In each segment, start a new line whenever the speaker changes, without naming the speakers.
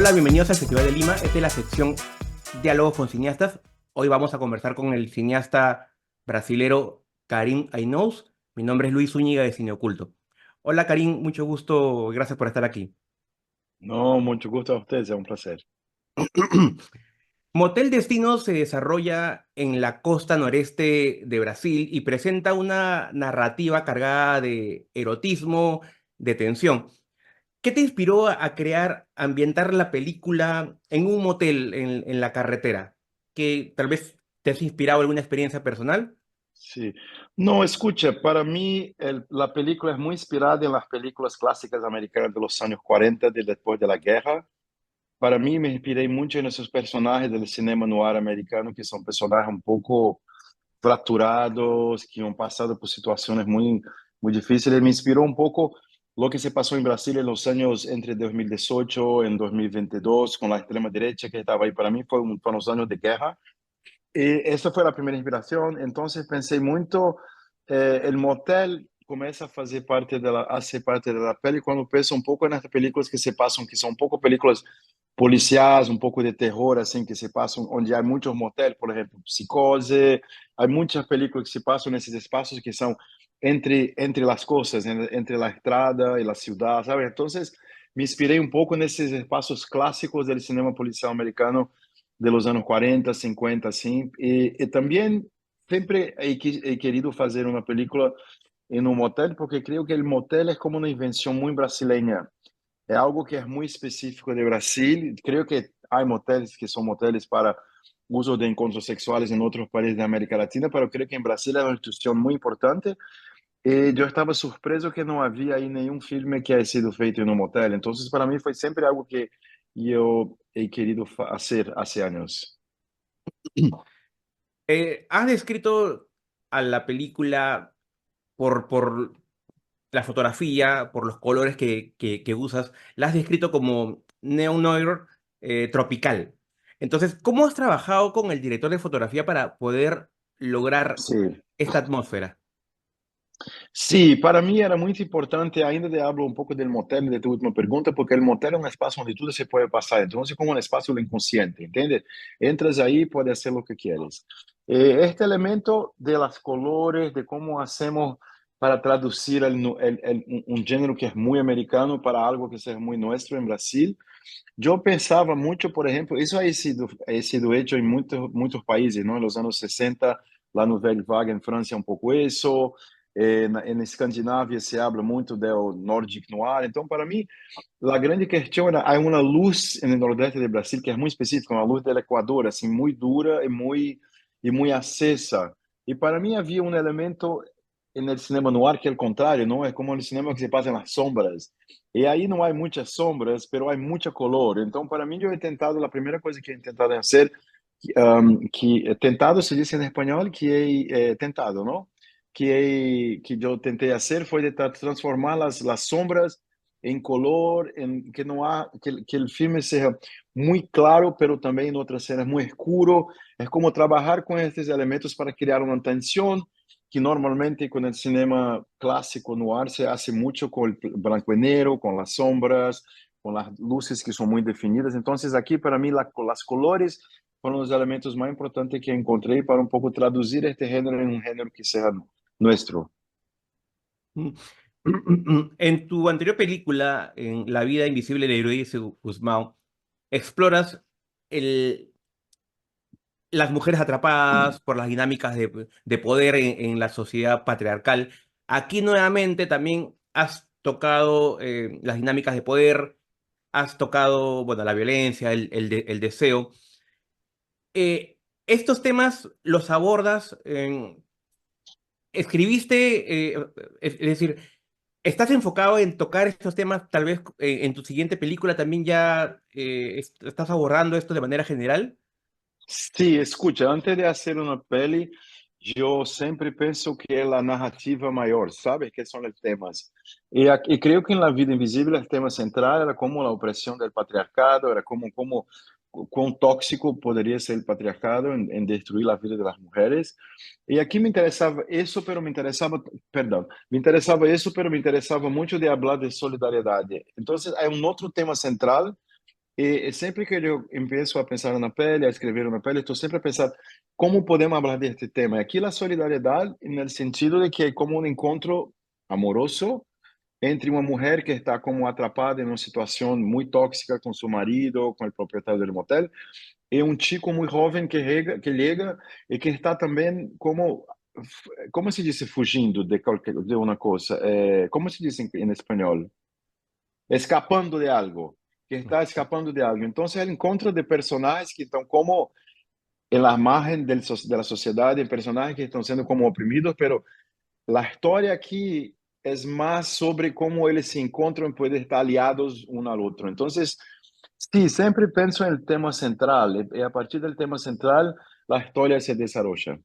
Hola, bienvenidos al Festival de Lima. Esta es la sección Diálogos con cineastas. Hoy vamos a conversar con el cineasta brasilero Karim Ainous. Mi nombre es Luis Zúñiga de Cine Oculto. Hola Karim, mucho gusto, gracias por estar aquí.
No, mucho gusto a ustedes, es un placer.
Motel Destino se desarrolla en la costa noreste de Brasil y presenta una narrativa cargada de erotismo, de tensión. ¿Qué te inspiró a crear, ambientar la película en un motel en la carretera? ¿Que tal vez te has inspirado en alguna experiencia personal?
Sí. No, escucha, para mí la película es muy inspirada en las películas clásicas americanas de los años 40, después de la guerra. Para mí me inspiré mucho en esos personajes del cinema noir americano, que son personajes un poco fracturados, que han pasado por situaciones muy difíciles. Me inspiró un poco lo que se pasó en Brasil en los años entre 2018 y 2022, con la extrema derecha que estaba ahí. Para mí fueron los años de guerra. Y esa fue la primera inspiración. Entonces pensé mucho, el motel comienza a hacer parte hace parte de la peli cuando pienso un poco en estas películas que se pasan, que son un poco películas policiais, un poco de terror, así que se pasan, donde hay muchos moteles, por ejemplo, Psicose. Hay muchas películas que se pasan en esos espacios que son entre las cosas, entre la estrada y la ciudad, ¿sabes? Entonces me inspiré un poco en esos espacios clásicos del cinema policial americano de los anos 40, 50, assim. E também sempre he querido fazer uma película em um motel, porque creio que o motel é como uma invenção muito brasileira. É algo que é muito específico de Brasil. Creio que há motéis que são motéis para uso de encontros sexuais em outros países da América Latina, mas eu creio que em Brasil é uma instituição muito importante. E eu estava surpreso que não havia aí nenhum filme que haya sido feito em um motel. Então, para mim, foi sempre algo que eu he querido fazer há anos.
Has descrito a la película por la fotografía, por los colores que usas, la has descrito como neo-noir tropical. Entonces, ¿cómo has trabajado con el director de fotografía para poder lograr
Sí.
esta atmósfera?
Sí, para mí era muy importante, ainda te hablo un poco del motel de tu última pregunta, porque el motel es un espacio donde todo se puede pasar, entonces como un espacio del inconsciente, ¿entiendes? Entras ahí, puedes hacer lo que quieres. Este elemento de los colores, de cómo hacemos para traducir un género que es muy americano para algo que sea muy nuestro en Brasil, yo pensaba mucho, por ejemplo, eso ha sido hecho en muchos países, ¿no? En los años 60, la Nouvelle Vague en Francia un poco eso, en Escandinavia se habla mucho del Nordic Noir. Então, para mim, a grande questão era, há uma luz no nordeste de Brasil que é muito específica, uma luz do Equador, assim, muito dura e muito acesa. E para mim havia um elemento no cinema noir que é o contrário, não é como no cinema que se passa nas sombras. E aí não há muitas sombras, mas há muita color. Então, para mim, eu he tentado, a primeira coisa que he tentado fazer, que tentado se diz em espanhol, que é tentado, não? Que eu tentei fazer foi de transformar as sombras em color, que não há que o filme seja muito claro, pero também em outras cenas muito escuro. É como trabalhar com esses elementos para criar uma tensão que normalmente com o cinema clássico no ar se hace muito com o branco e negro, com as sombras, com as luzes que são muito definidas. Então, aqui para mim, as colores foram os elementos mais importantes que encontrei para um pouco traduzir este gênero em um gênero que seja nuestro.
Mm. En tu anterior película, en La vida invisible de Eloise Guzmán, exploras el, las mujeres atrapadas por las dinámicas de poder en la sociedad patriarcal. Aquí nuevamente también has tocado las dinámicas de poder, has tocado, bueno, la violencia, el deseo. Estos temas los abordas, escribiste, es decir, ¿estás enfocado en tocar estos temas tal vez en tu siguiente película también ya estás abordando esto de manera general?
Sí, escucha, antes de hacer una peli, yo siempre pienso que es la narrativa mayor, ¿sabes? Que son los temas. Y creo que en La vida invisible el tema central era como la opresión del patriarcado, era como cuán tóxico podría ser el patriarcado en destruir la vida de las mujeres. Y aquí me interesaba eso, pero me interesaba, perdón, me interesaba eso, pero me interesaba mucho de hablar de solidaridad. Entonces hay un otro tema central Sempre que eu empiezo a pensar na pele, a escrever na pele, estou sempre a pensar como podemos falar deste tema. E aqui a solidariedade, no sentido de que é como um encontro amoroso entre uma mulher que está como atrapada em uma situação muito tóxica com seu marido, com o proprietário do motel, e um chico muito jovem que chega e que está também como se diz fugindo de uma coisa, como se diz em espanhol? Escapando de algo, que está escapando de algo. Então, el encontro de personajes que estão como em la margen de la sociedade, personagens que estão sendo como oprimidos, pero a história aqui é mais sobre como eles se encontram e podem estar aliados um ao outro. Então, sim, sempre penso no tema central, e a partir do tema central, a história se desarrolla.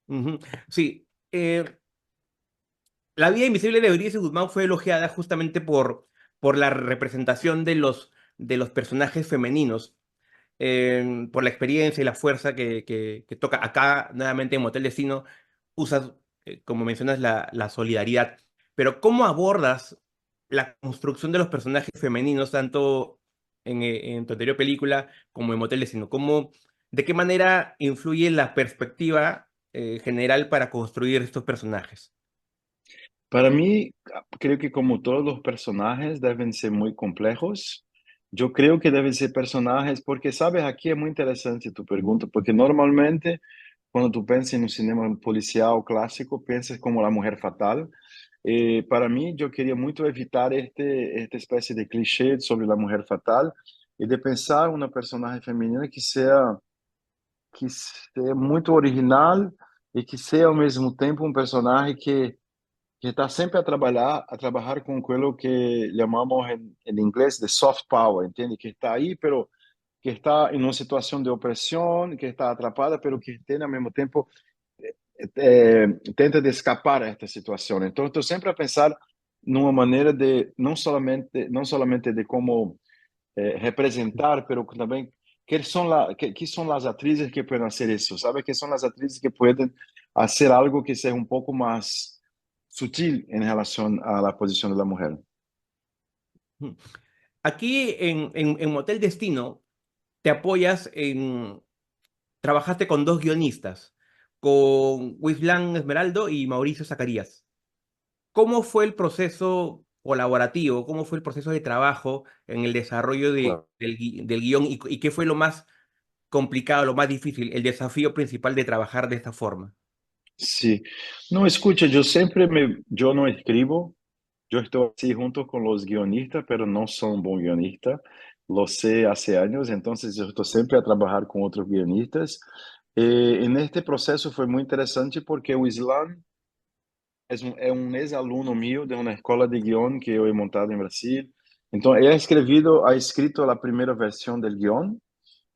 Ujú. Sí, La vida invisible de Euridice Guzmán fue elogiada justamente por la representación de los personajes femeninos, por la experiencia y la fuerza que toca. Acá, nuevamente en Motel Destino, usas, como mencionas, la solidaridad. Pero ¿cómo abordas la construcción de los personajes femeninos, tanto en tu anterior película como en Motel Destino? ¿De qué manera influye la perspectiva general para construir estos personajes?
Para mí, creo que como todos los personajes deben ser muy complejos. Yo creo que deben ser personajes, porque sabes, aquí es muy interesante tu pregunta, porque normalmente cuando tú piensas en un cinema policial clásico, piensas como la mujer fatal. Para mí, yo quería mucho evitar esta especie de cliché sobre la mujer fatal y de pensar una personaje femenina que sea muito original e que seja ao mesmo tempo um personagem que está sempre a trabalhar com aquilo que chamamos em inglês de soft power, entende? Que está aí, pero que está em uma situação de opressão, que está atrapada, pero que tem ao mesmo tempo tenta de escapar a esta situação. Então, estou sempre a pensar numa maneira de não solamente de como representar, pero também que são as atrizes que podem fazer isso, sabe? Que são as atrizes que podem fazer algo que seja um pouco mais sutil em relação à posição da mulher.
Aquí en Motel Destino te apoyas trabajaste con dos guionistas, con Wislan Esmeraldo y Mauricio Zacarías. ¿Cómo fue el proceso colaborativo? ¿Cómo fue el proceso de trabajo en el desarrollo
Claro.
del guión? Y qué fue lo más complicado, lo más difícil, el desafío principal de trabajar de esta forma?
Sí. No, escucha, yo no escribo, yo estoy así junto con los guionistas, pero no soy un buen guionista. Lo sé hace años, entonces yo estoy siempre a trabajar con otros guionistas. En este proceso fue muy interesante porque o Islam é um ex-aluno meu de uma escola de guión que eu he montado em Brasil. Então, ele ha escrito a primeira versão do guión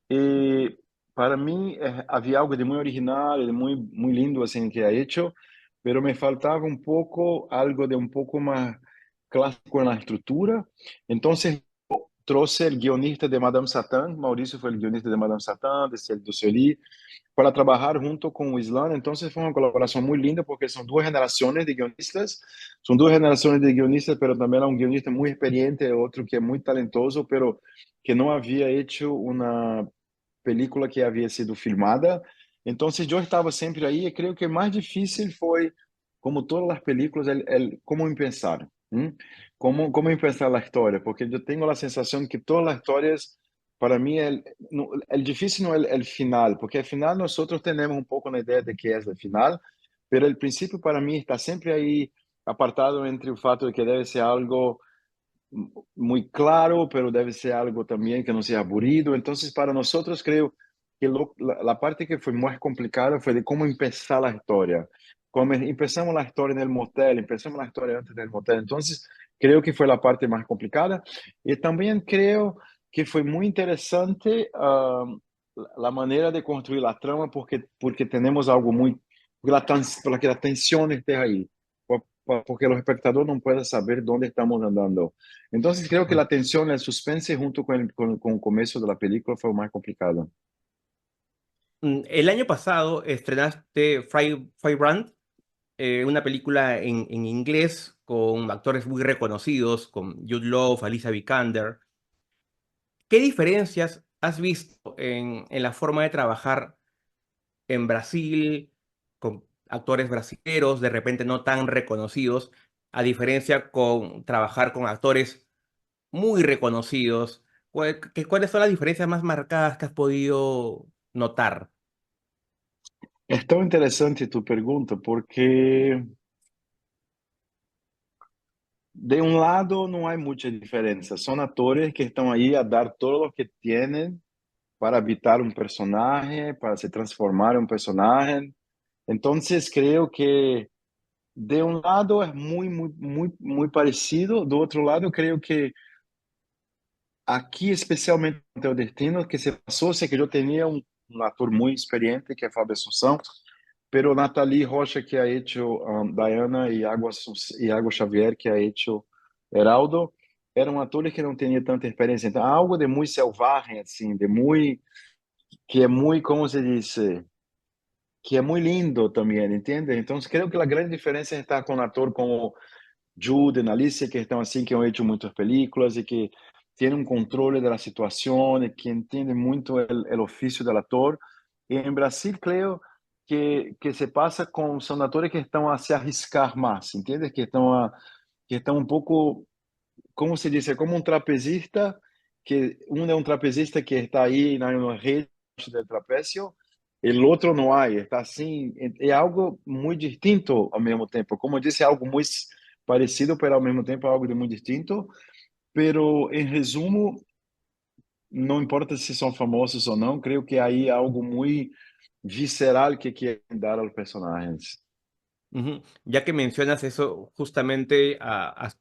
e para mim havia algo de muito original, de muito, muito lindo assim que ha hecho, pero me faltava um pouco algo de um pouco mais clássico na estrutura. Então, trouxe o guionista de Madame Satã, Maurício foi o guionista de Madame Satã, de Cielo do Soli, para trabajar junto con o Islam. Entonces fue una colaboración muy linda porque son dos generaciones de guionistas, pero también era un guionista muy experiente, otro que es muy talentoso, pero que no había hecho una película que había sido filmada. Entonces yo estaba siempre ahí y creo que más difícil fue, como todas las películas, cómo empezar. ¿M? Cómo empezar la historia, porque yo tengo la sensación que todas las historias para mí, el difícil no es el final, porque al final nosotros tenemos un poco una idea de qué es el final, pero el principio para mí está siempre ahí apartado entre el fato de que debe ser algo muy claro, pero debe ser algo también que no sea aburrido. Entonces, para nosotros creo que la parte que fue más complicada fue de cómo empezar la historia. Como empezamos la historia en el motel, empezamos la historia antes del motel. Entonces, creo que fue la parte más complicada. Y también creo que fue muy interesante la manera de construir la trama, porque tenemos algo muy, para que la tensión esté ahí, porque los espectadores no pueden saber dónde estamos andando. Entonces creo que la tensión, el suspense junto con el comienzo de la película fue más complicado.
El año pasado estrenaste Firebrand, una película en inglés con actores muy reconocidos, con Jude Law, Alicia Vikander. ¿qué diferencias has visto en la forma de trabajar en Brasil con actores brasileños, de repente no tan reconocidos, a diferencia con trabajar con actores muy reconocidos? ¿Cuáles son las diferencias más marcadas que has podido notar?
Es tan interesante tu pregunta porque de un lado no hay mucha diferencia. Son actores que están ahí a dar todo lo que tienen para habitar un personaje, para se transformar en un personaje. Entonces creo que de un lado es muy parecido. Do otro lado creo que aquí especialmente en el destino que se pasó, sé que yo tenía un actor muy experiente que es Fábio Assunção, pero Nathalie Rocha que ha hecho Diana y Água Xavier que ha hecho Heraldo, eram atores que não tinham tanta experiência. Então, algo de muito selvagem, assim, de muito, que é muito, como se diz, que é muito lindo também, entende? Então, creo que a grande diferença é estar com um ator como Jude, Alicia, que estão assim, que han hecho muitas películas e que tienen un control de la situación y que entienden mucho el oficio del actor. Y en Brasil creo que se pasa con son actores que están a se arriscar más, ¿entiendes? Que están un poco, ¿cómo se dice? Como un trapezista, que uno es un trapezista que está ahí en una red del trapecio, el otro no hay, está así, es algo muy distinto al mismo tiempo. Como disse, algo muy parecido, pero al mismo tiempo algo de muy distinto. Pero en resumo, não importa se são famosos ou não, creio que aí há algo muito visceral que querem dar aos personagens.
Ujú. Ya que mencionas eso, justamente a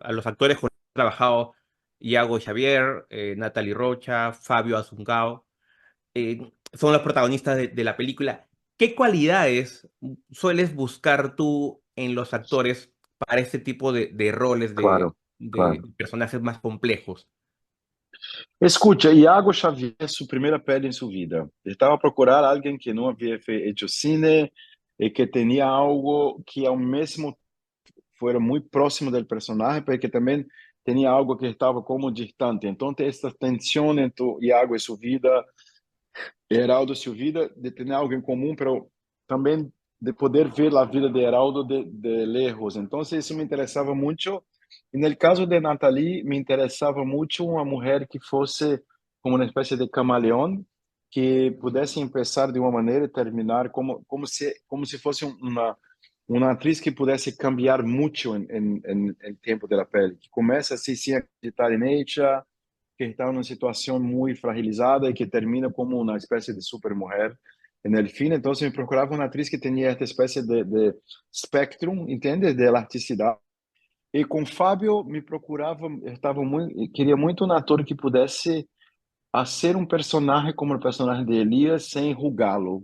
los actores con los que he trabajado, Iago Xavier, Natalie Rocha, Fabio Assunção, son los protagonistas de la película. ¿Qué cualidades sueles buscar tú en los actores para este tipo de roles
Claro,
de
claro.
personajes más complejos?
Escucha, Iago Xavier, sua primeira pele em sua vida. Ele estava a procurar alguém que não havia feito cine e que tinha algo que ao mesmo fuera muito próximo do personagem, mas que também tinha algo que estava como distante. Então, esta tensão entre Iago e sua vida, Heraldo e sua vida, de ter algo em comum, mas também de poder ver a vida de Heraldo de lejos. Então, isso me interessava muito. E no caso de Nathalie, me interessava muito uma mulher que fosse como uma espécie de camaleão, que pudesse começar de uma maneira e terminar como se fosse uma atriz que pudesse cambiar muito em tempo da pele, que começa assim, sem acreditar em ella, que está em uma situação muito fragilizada e que termina como uma espécie de supermujer en el fin. Entonces me procurava uma atriz que tinha esta espécie de spectrum, entende? De elasticidade. E com Fábio me procurava, eu estava muito, queria muito um ator que pudesse fazer um personagem como o personagem de Elias sem rugá-lo.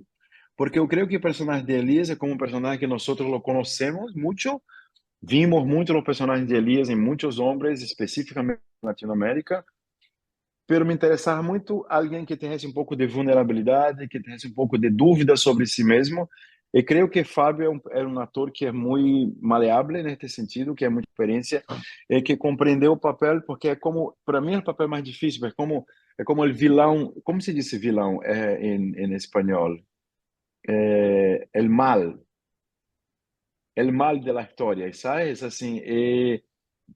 Porque eu creio que o personagem de Elias é como um personagem que nós lo conhecemos muito, vimos muito os personagens de Elias em muitos homens, especificamente na Latinoamérica, pero me interessava muito alguém que tivesse um pouco de vulnerabilidade, que tivesse um pouco de dúvida sobre si mesmo. E creio que Fábio é um ator que é muito maleável nesse sentido, que é muita experiência e que compreendeu o papel, porque é como, para mim, é o papel mais difícil, é como o vilão, como se diz vilão em espanhol? El mal, el mal de la história, sabes? Assim,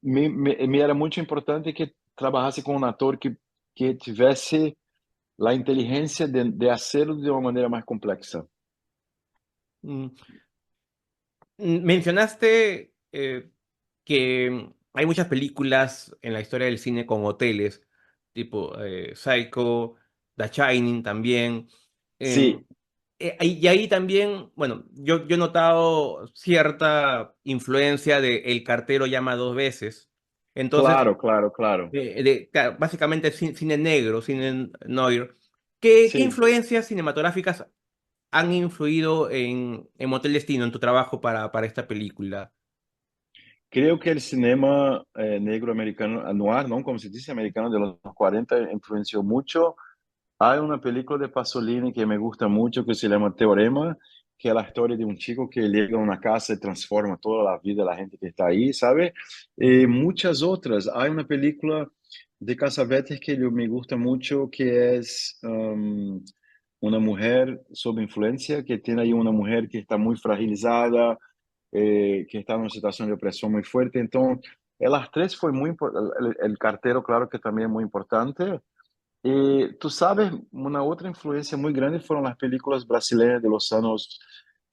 me era muito importante que trabalhasse com um ator que tivesse a inteligência de hacerlo de uma maneira mais complexa.
Mm, Mencionaste que hay muchas películas en la historia del cine con hoteles, tipo Psycho, The Shining también.
Sim,
Y ahí también, bueno, yo he notado cierta influencia de El cartero llama dos veces. Entonces,
claro, claro, claro.
claro, básicamente cine negro, cine noir. ¿Qué
Sim,
influencias cinematográficas han influido en Motel Destino, en tu trabajo para esta película?
creio que o cinema negro americano, noir, não como se diz, americano de los 40, influenciou muito. Há uma película de Pasolini que me gusta muito que se chama Teorema, que é a história de um chico que chega a uma casa e transforma toda a vida da gente que está aí, sabe? E muitas outras. Há uma película de Cassavetes que me gusta mucho, que es una mujer sob influencia, que tiene ahí una mujer que está muy fragilizada, que está en una situación de opresión muy fuerte. Entonces, las tres fue muy importante. El cartero, claro que también es muy importante. Y tú sabes, una otra influencia muy grande fueron las películas brasileñas de los años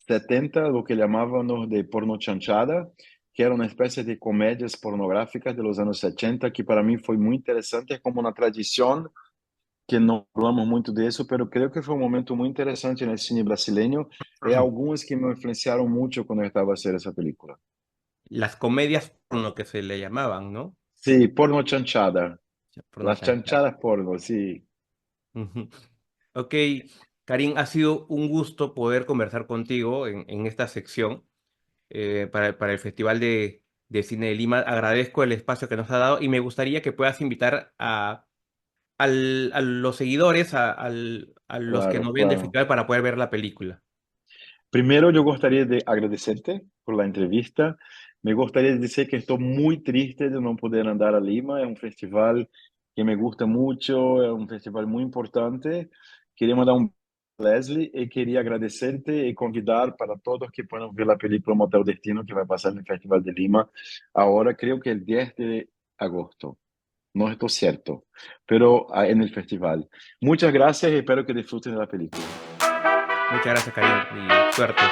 70, lo que llamábamos de porno chanchada, que era una especie de comedias pornográficas de los años 80, que para mí fue muy interesante, como una tradición que no hablamos mucho de eso, pero creo que fue un momento muy interesante en el cine brasileño. Hay algunas que me influenciaron mucho cuando estaba a hacer esa película.
Las comedias porno que se le llamaban, ¿no?
Sí, porno chanchada.
Porno
Las
chanchada.
chanchadas porno, sí.
Ujú. Ok, Karim, ha sido un gusto poder conversar contigo en esta sección para el Festival de Cine de Lima. Agradezco el espacio que nos ha dado y me gustaría que puedas invitar a los seguidores, a los que
Claro,
nos ven del
claro.
festival para poder ver la película.
Primero, yo gustaría de agradecerte por la entrevista. Me gustaría decir que estoy muy triste de no poder andar a Lima. Es un festival que me gusta mucho, es un festival muy importante. Quería mandar un beso a Leslie y quería agradecerte y convidar para todos que puedan ver la película Motel Destino que va a pasar en el Festival de Lima. Ahora creo que el 10 de agosto. No estoy cierto, pero en el festival. Muchas gracias y espero que disfruten de la película.
Muchas gracias, Karim, y suerte.